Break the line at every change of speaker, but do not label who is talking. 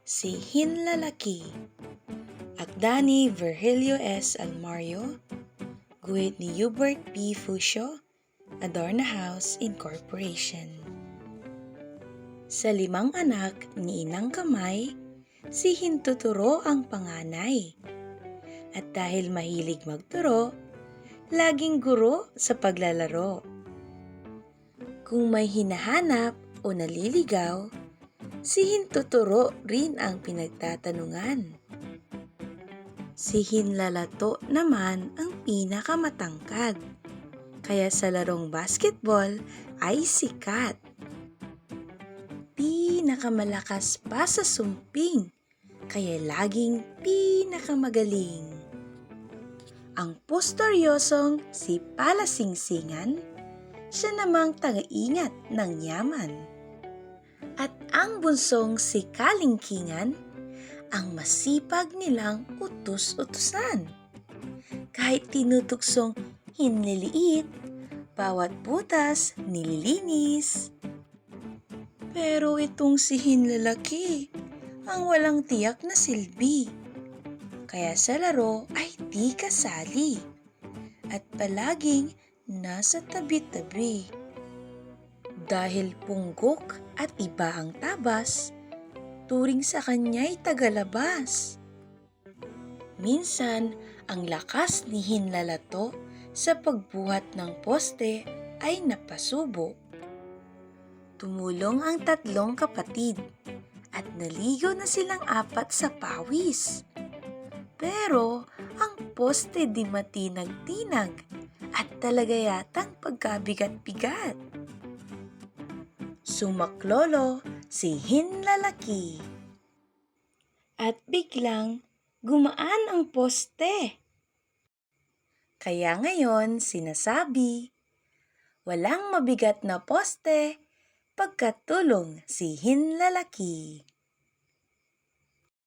Si Hinlalaki. Akda ni Virgilio S. Almario, guhit ni Hubert P. Fucio, Adorna House Incorporation. Sa 5 anak ni Inang Kamay, si Hintuturo ang panganay. At dahil mahilig magturo, laging guro sa paglalaro. Kung may hinahanap o naliligaw, si Hintuturo rin ang pinagtatanungan. Si Hinlalato naman ang pinakamatangkad, kaya sa larong basketball ay sikat. Pinakamalakas pa sa sumping, kaya laging pinakamagaling. Ang pusteryosong si Palasingsingan, siya namang taga-ingat ng yaman. At ang bunsong si Kalingkingan, ang masipag nilang utus-utusan. Kahit tinutuksong hinliliit, bawat butas nililinis. Pero itong si Hinlalaki, ang walang tiyak na silbi. Kaya sa laro ay di kasali at palaging nasa tabi-tabi. Dahil punggok at iba ang tabas, turing sa kanya'y tagalabas. Minsan, ang lakas ni Hinlalato sa pagbuhat ng poste ay napasubo. Tumulong ang 3 kapatid at naligo na silang 4 sa pawis. Pero ang poste di matinag-tinag at talaga yatang pagkabigat-bigat. Sumaklolo si Hinlalaki. At biglang gumaan ang poste. Kaya ngayon sinasabi, walang mabigat na poste pagkatulong si Hinlalaki.